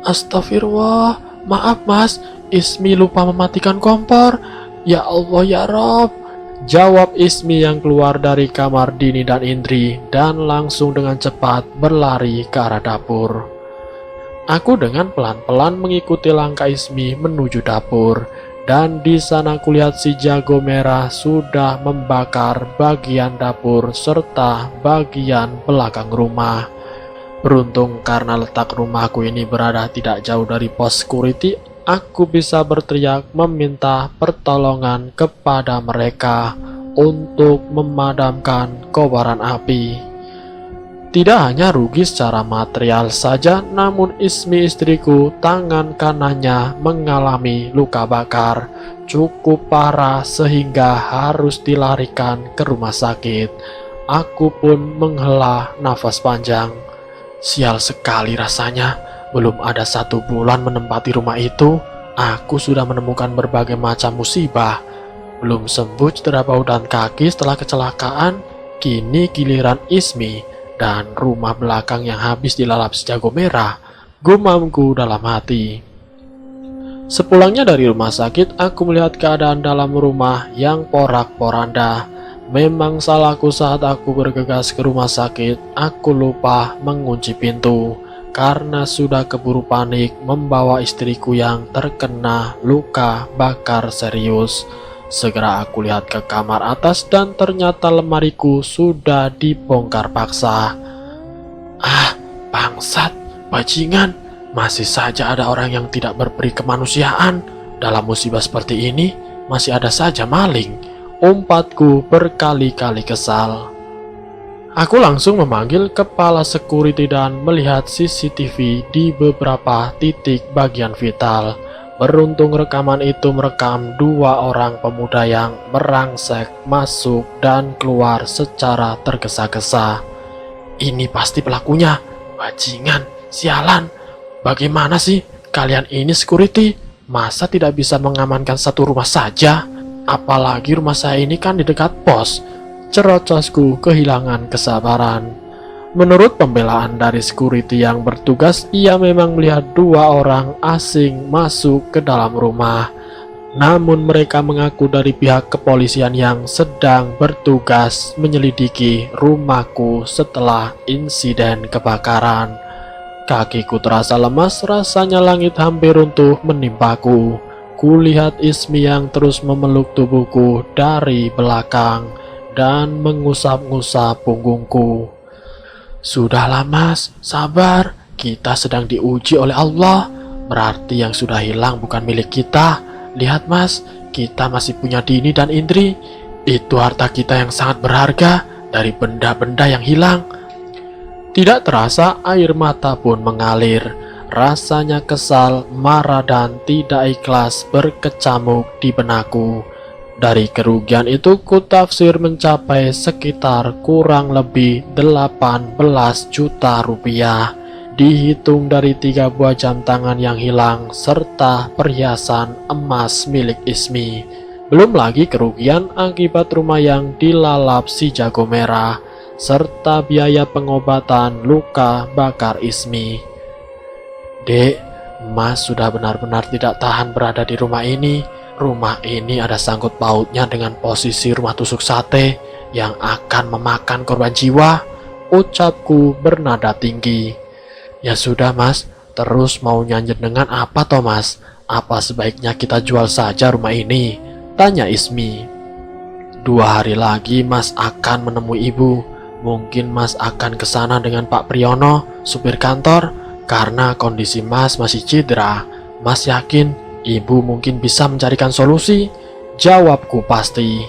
"Astagfirullah, maaf Mas, Ismi lupa mematikan kompor. Ya Allah ya Rob," jawab Ismi yang keluar dari kamar Dini dan Indri dan langsung dengan cepat berlari ke arah dapur. Aku dengan pelan-pelan mengikuti langkah Ismi menuju dapur, dan di sana kulihat si jago merah sudah membakar bagian dapur serta bagian belakang rumah. Beruntung karena letak rumahku ini berada tidak jauh dari pos security, aku bisa berteriak meminta pertolongan kepada mereka untuk memadamkan kobaran api. Tidak hanya rugi secara material saja, namun Ismi istriku tangan kanannya mengalami luka bakar cukup parah sehingga harus dilarikan ke rumah sakit. Aku pun menghela nafas panjang. Sial sekali rasanya, belum ada 1 bulan menempati rumah itu, aku sudah menemukan berbagai macam musibah. Belum sembuh cedera bahu dan kaki setelah kecelakaan, kini giliran Ismi dan rumah belakang yang habis dilalap si jago merah. Gumamku dalam hati. Sepulangnya dari rumah sakit, aku melihat keadaan dalam rumah yang porak-poranda. Memang salahku saat aku bergegas ke rumah sakit, aku lupa mengunci pintu karena sudah keburu panik membawa istriku yang terkena luka bakar serius. Segera aku lihat ke kamar atas dan ternyata lemariku sudah dibongkar paksa. Ah, bangsat, bajingan, masih saja ada orang yang tidak berperi kemanusiaan. Dalam musibah seperti ini, masih ada saja maling. Umpatku berkali-kali kesal. Aku langsung memanggil kepala security dan melihat CCTV di beberapa titik bagian vital. Beruntung rekaman itu merekam 2 orang pemuda yang merangsek masuk dan keluar secara tergesa-gesa. Ini pasti pelakunya. Bajingan, sialan. Bagaimana sih kalian ini security? Masa tidak bisa mengamankan satu rumah saja? Apalagi rumah saya ini kan di dekat pos. Cerocosku kehilangan kesabaran. Menurut pembelaan dari security yang bertugas, ia memang melihat 2 orang asing masuk ke dalam rumah. Namun mereka mengaku dari pihak kepolisian yang sedang bertugas menyelidiki rumahku setelah insiden kebakaran. Kakiku terasa lemas, rasanya langit hampir runtuh menimpaku. Kulihat Ismi yang terus memeluk tubuhku dari belakang dan mengusap-ngusap punggungku. Sudahlah mas, sabar, kita sedang diuji oleh Allah. Berarti yang sudah hilang bukan milik kita. Lihat mas, kita masih punya Dini dan Indri. Itu harta kita yang sangat berharga dari benda-benda yang hilang. Tidak terasa air mata pun mengalir. Rasanya kesal, marah dan tidak ikhlas berkecamuk di benakku. Dari kerugian itu kutafsir mencapai sekitar kurang lebih 18 juta rupiah. Dihitung dari 3 buah jam tangan yang hilang serta perhiasan emas milik Ismi. Belum lagi kerugian akibat rumah yang dilalap si jago merah serta biaya pengobatan luka bakar Ismi. Dek, Mas sudah benar-benar tidak tahan berada di rumah ini. Rumah ini ada sangkut pautnya dengan posisi rumah tusuk sate yang akan memakan korban jiwa. Ucapku bernada tinggi. Ya sudah mas, terus mau nyanyi dengan apa toh mas? Apa sebaiknya kita jual saja rumah ini? Tanya Ismi. 2 hari lagi mas akan menemui ibu. Mungkin mas akan ke sana dengan Pak Priyono, supir kantor. Karena kondisi mas masih cedera, mas yakin ibu mungkin bisa mencarikan solusi? Jawabku pasti.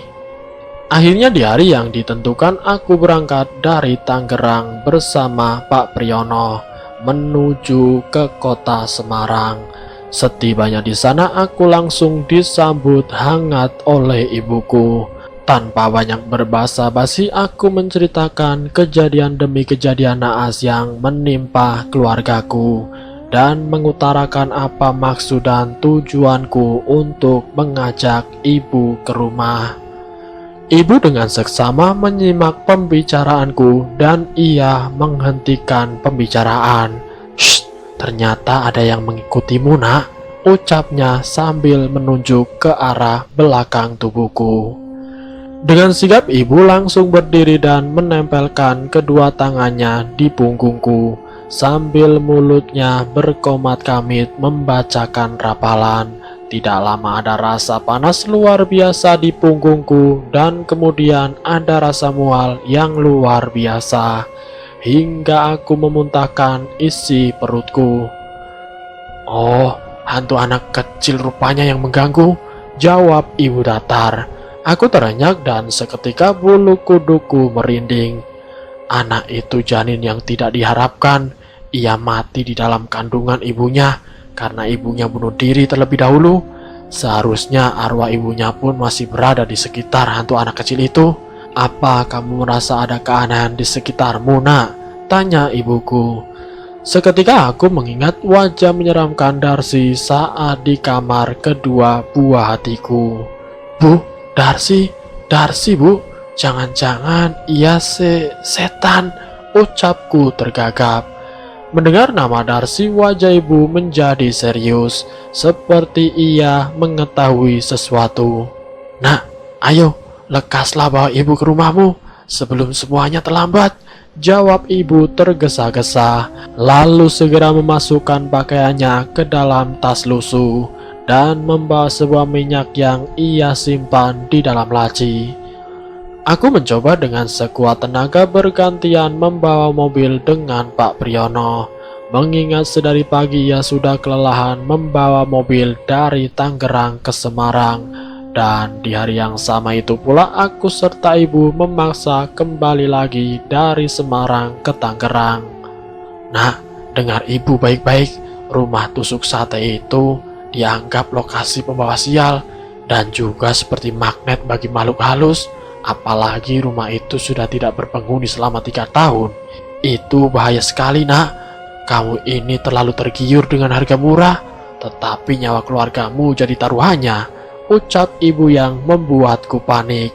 Akhirnya di hari yang ditentukan aku berangkat dari Tangerang bersama Pak Priyono menuju ke kota Semarang. Setibanya di sana aku langsung disambut hangat oleh ibuku. Tanpa banyak berbasa-basi aku menceritakan kejadian demi kejadian naas yang menimpa keluargaku dan mengutarakan apa maksud dan tujuanku untuk mengajak ibu ke rumah. Ibu dengan seksama menyimak pembicaraanku dan ia menghentikan pembicaraan. "Shh, ternyata ada yang mengikutimu nak," ucapnya sambil menunjuk ke arah belakang tubuhku. Dengan sigap ibu langsung berdiri dan menempelkan kedua tangannya di punggungku sambil mulutnya berkomat kamit membacakan rapalan. Tidak lama ada rasa panas luar biasa di punggungku dan kemudian ada rasa mual yang luar biasa hingga aku memuntahkan isi perutku. "Oh, hantu anak kecil rupanya yang mengganggu," jawab ibu datar. Aku terenyak dan seketika bulu kuduku merinding. Anak itu janin yang tidak diharapkan. Ia mati di dalam kandungan ibunya karena ibunya bunuh diri terlebih dahulu. Seharusnya arwah ibunya pun masih berada di sekitar hantu anak kecil itu. "Apa kamu merasa ada keanehan di sekitarmu nak?" tanya ibuku. Seketika aku mengingat wajah menyeramkan Darcy saat di kamar kedua buah hatiku. Bu, Darcy bu, jangan-jangan ia setan, ucapku tergagap. Mendengar nama Darcy, wajah ibu menjadi serius, seperti ia mengetahui sesuatu. Nak, ayo, lekaslah bawa ibu ke rumahmu, sebelum semuanya terlambat, jawab ibu tergesa-gesa, lalu segera memasukkan pakaiannya ke dalam tas lusuh, dan membawa sebuah minyak yang ia simpan di dalam laci. Aku mencoba dengan sekuat tenaga bergantian membawa mobil dengan Pak Priyono, mengingat sedari pagi ia sudah kelelahan membawa mobil dari Tangerang ke Semarang, dan di hari yang sama itu pula aku serta ibu memaksa kembali lagi dari Semarang ke Tangerang. Nah, dengar ibu baik-baik, rumah tusuk sate itu dianggap lokasi pembawa sial dan juga seperti magnet bagi makhluk halus. Apalagi rumah itu sudah tidak berpenghuni selama 3 tahun. Itu bahaya sekali, nak. Kamu ini terlalu tergiur dengan harga murah, tetapi nyawa keluargamu jadi taruhannya, ucap ibu yang membuatku panik.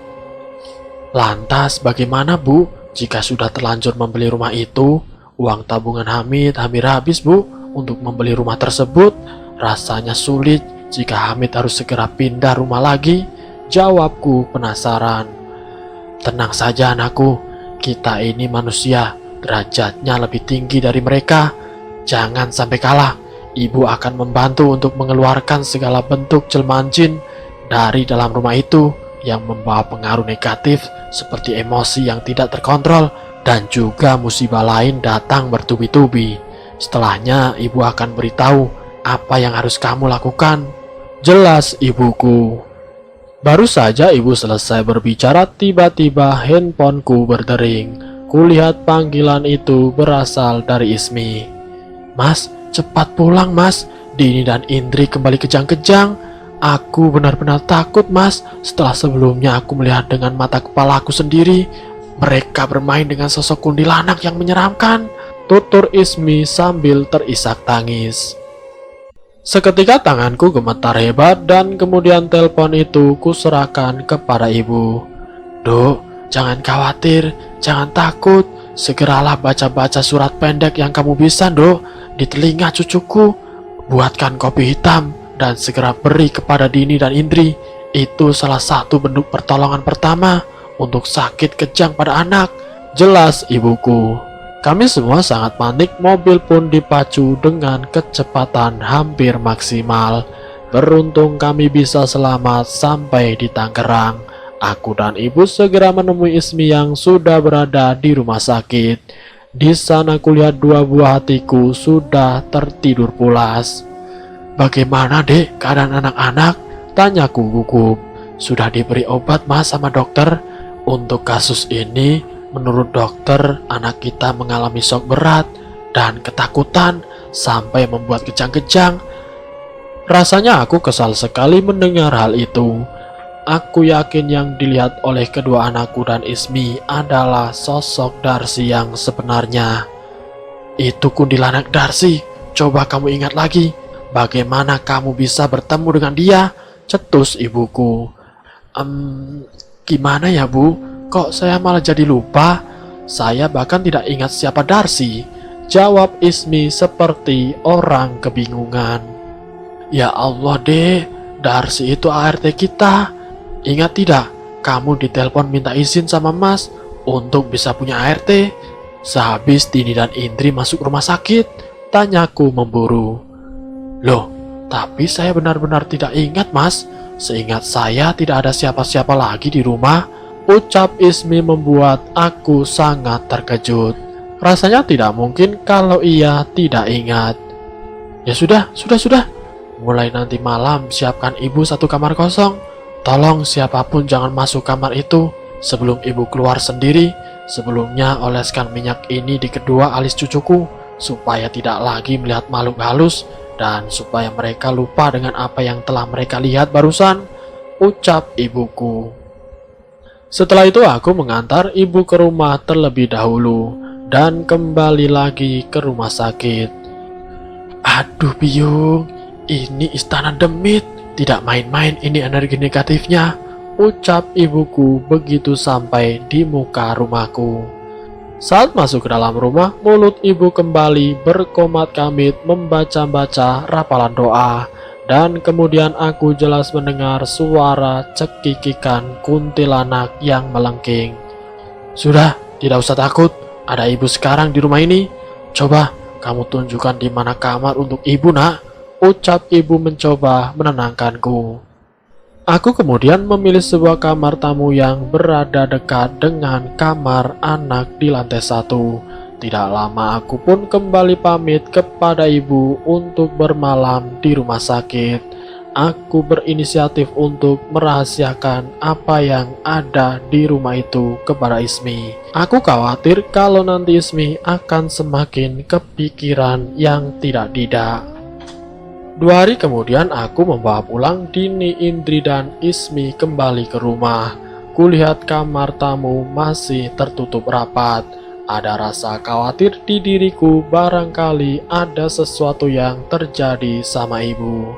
Lantas bagaimana bu, jika sudah terlanjur membeli rumah itu? Uang tabungan Hamid hampir habis bu, untuk membeli rumah tersebut. Rasanya sulit jika Hamid harus segera pindah rumah lagi, jawabku penasaran. Tenang saja anakku, kita ini manusia, derajatnya lebih tinggi dari mereka. Jangan sampai kalah, ibu akan membantu untuk mengeluarkan segala bentuk jelmaan jin dari dalam rumah itu yang membawa pengaruh negatif seperti emosi yang tidak terkontrol dan juga musibah lain datang bertubi-tubi. Setelahnya ibu akan beritahu apa yang harus kamu lakukan. Jelas ibuku. Baru saja ibu selesai berbicara, tiba-tiba handphoneku berdering. Kulihat panggilan itu berasal dari Ismi. Mas, cepat pulang mas, Dini dan Indri kembali kejang-kejang. Aku benar-benar takut mas, setelah sebelumnya aku melihat dengan mata kepala aku sendiri. Mereka bermain dengan sosok kuntilanak yang menyeramkan, tutur Ismi sambil terisak tangis. Seketika tanganku gemetar hebat dan kemudian telepon itu kuserahkan kepada ibu. Dok, jangan khawatir, jangan takut. Segeralah baca-baca surat pendek yang kamu bisa, dok, di telinga cucuku. Buatkan kopi hitam dan segera beri kepada Dini dan Indri. Itu salah satu bentuk pertolongan pertama untuk sakit kejang pada anak. Jelas ibuku. Kami semua sangat panik, mobil pun dipacu dengan kecepatan hampir maksimal. Beruntung kami bisa selamat sampai di Tangerang. Aku dan ibu segera menemui Ismi yang sudah berada di rumah sakit. Di sana kulihat 2 buah hatiku sudah tertidur pulas. Bagaimana dek keadaan anak-anak? Tanyaku gugup. Sudah diberi obat mas sama dokter? Untuk kasus ini, menurut dokter, anak kita mengalami shock berat dan ketakutan sampai membuat kejang-kejang. Rasanya aku kesal sekali mendengar hal itu. Aku yakin yang dilihat oleh kedua anakku dan Ismi adalah sosok Darcy yang sebenarnya. Itu kuntilanak Darcy. Coba kamu ingat lagi, bagaimana kamu bisa bertemu dengan dia? Cetus ibuku. Gimana ya bu? Kok saya malah jadi lupa? Saya bahkan tidak ingat siapa Darcy, jawab Ismi seperti orang kebingungan. Ya Allah deh, Darcy itu ART kita. Ingat tidak, kamu ditelepon minta izin sama mas untuk bisa punya ART. Sehabis Dini dan Indri masuk rumah sakit, tanyaku memburu. Loh, tapi saya benar-benar tidak ingat mas. Seingat saya tidak ada siapa-siapa lagi di rumah, ucap Ismi membuat aku sangat terkejut. Rasanya tidak mungkin kalau ia tidak ingat. Ya sudah. Mulai nanti malam siapkan ibu 1 kamar kosong. Tolong siapapun jangan masuk kamar itu sebelum ibu keluar sendiri. Sebelumnya oleskan minyak ini di kedua alis cucuku supaya tidak lagi melihat makhluk halus dan supaya mereka lupa dengan apa yang telah mereka lihat barusan, ucap ibuku. Setelah itu aku mengantar ibu ke rumah terlebih dahulu dan kembali lagi ke rumah sakit. Aduh Biyung, ini istana demit, tidak main-main ini energi negatifnya, ucap ibuku begitu sampai di muka rumahku. Saat masuk ke dalam rumah, mulut ibu kembali berkomat-kamit membaca-baca rapalan doa. Dan kemudian aku jelas mendengar suara cekikikan kuntilanak yang melengking. Sudah, tidak usah takut, ada ibu sekarang di rumah ini. Coba, kamu tunjukkan di mana kamar untuk ibu nak, ucap ibu mencoba menenangkanku. Aku kemudian memilih sebuah kamar tamu yang berada dekat dengan kamar anak di lantai 1. Tidak lama aku pun kembali pamit kepada ibu untuk bermalam di rumah sakit. Aku berinisiatif untuk merahasiakan apa yang ada di rumah itu kepada Ismi. Aku khawatir kalau nanti Ismi akan semakin kepikiran yang tidak. 2 hari kemudian aku membawa pulang Dini, Indri, dan Ismi kembali ke rumah. Kulihat kamar tamu masih tertutup rapat. Ada rasa khawatir di diriku, barangkali ada sesuatu yang terjadi sama ibu.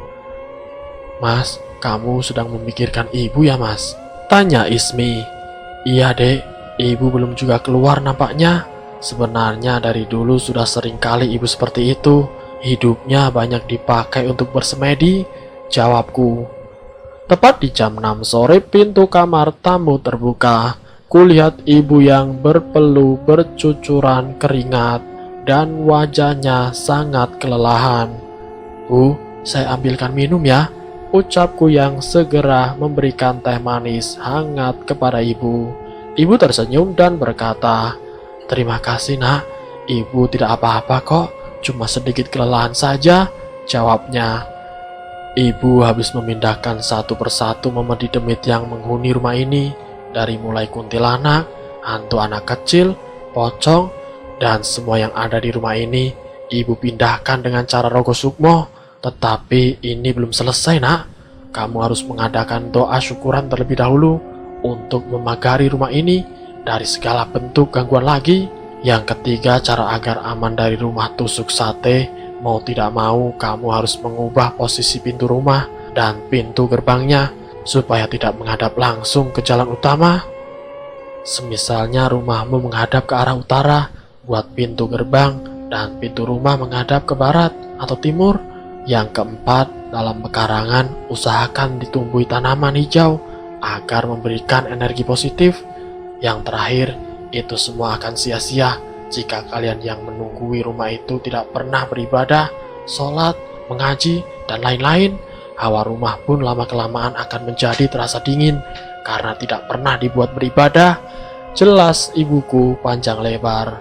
Mas, kamu sedang memikirkan ibu ya mas? Tanya Ismi. Iya dek, ibu belum juga keluar nampaknya. Sebenarnya dari dulu sudah sering kali ibu seperti itu. Hidupnya banyak dipakai untuk bersemedi, jawabku. Tepat di jam 6 sore pintu kamar tamu terbuka. Kulihat ibu yang berpeluh bercucuran keringat dan wajahnya sangat kelelahan. Bu, saya ambilkan minum ya, ucapku yang segera memberikan teh manis hangat kepada ibu. Ibu tersenyum dan berkata, terima kasih nak, ibu tidak apa-apa kok, cuma sedikit kelelahan saja, jawabnya. Ibu habis memindahkan satu persatu memedi demit yang menghuni rumah ini. Dari mulai kuntilanak, hantu anak kecil, pocong, dan semua yang ada di rumah ini, ibu pindahkan dengan cara rogo sukmo. Tetapi ini belum selesai nak. Kamu harus mengadakan doa syukuran terlebih dahulu untuk memagari rumah ini dari segala bentuk gangguan lagi. Yang ketiga, cara agar aman dari rumah tusuk sate. Mau tidak mau, kamu harus mengubah posisi pintu rumah dan pintu gerbangnya supaya tidak menghadap langsung ke jalan utama. Semisalnya rumahmu menghadap ke arah utara, buat pintu gerbang dan pintu rumah menghadap ke barat atau timur. Yang keempat, dalam pekarangan usahakan ditumbuhi tanaman hijau agar memberikan energi positif. Yang terakhir, itu semua akan sia-sia jika kalian yang menunggui rumah itu tidak pernah beribadah, sholat, mengaji, dan lain-lain. Hawa rumah pun lama-kelamaan akan menjadi terasa dingin karena tidak pernah dibuat beribadah. Jelas ibuku panjang lebar.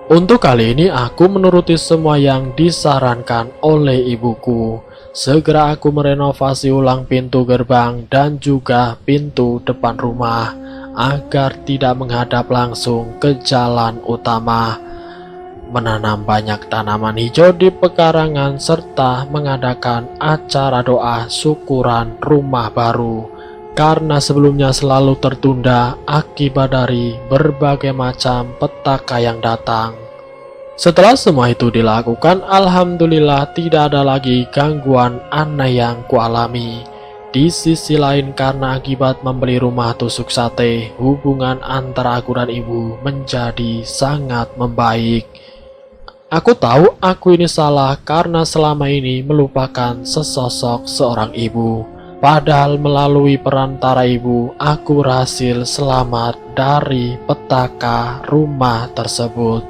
Untuk kali ini aku menuruti semua yang disarankan oleh ibuku. Segera aku merenovasi ulang pintu gerbang dan juga pintu depan rumah agar tidak menghadap langsung ke jalan utama. Menanam banyak tanaman hijau di pekarangan serta mengadakan acara doa syukuran rumah baru karena sebelumnya selalu tertunda akibat dari berbagai macam petaka yang datang. Setelah semua itu dilakukan, alhamdulillah tidak ada lagi gangguan aneh yang kualami. Di sisi lain, karena akibat membeli rumah tusuk sate, hubungan antara aku dan ibu menjadi sangat membaik. Aku tahu aku ini salah karena selama ini melupakan sesosok seorang ibu. Padahal melalui perantara ibu, aku berhasil selamat dari petaka rumah tersebut.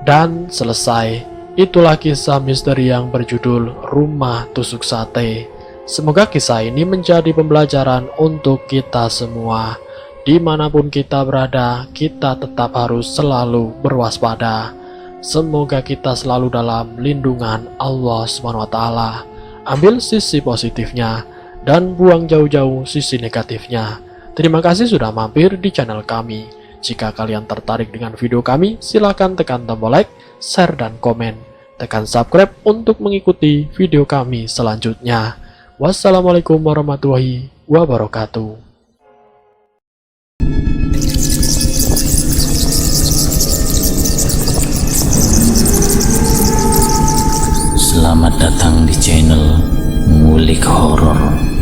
Dan selesai. Itulah kisah misteri yang berjudul Rumah Tusuk Sate. Semoga kisah ini menjadi pembelajaran untuk kita semua. Dimanapun kita berada, kita tetap harus selalu berwaspada. Semoga kita selalu dalam lindungan Allah SWT. Ambil sisi positifnya dan buang jauh-jauh sisi negatifnya. Terima kasih sudah mampir di channel kami. Jika kalian tertarik dengan video kami, silakan tekan tombol like, share, dan komen. Tekan subscribe untuk mengikuti video kami selanjutnya. Wassalamualaikum warahmatullahi wabarakatuh. Selamat datang di channel Ngulik Horor.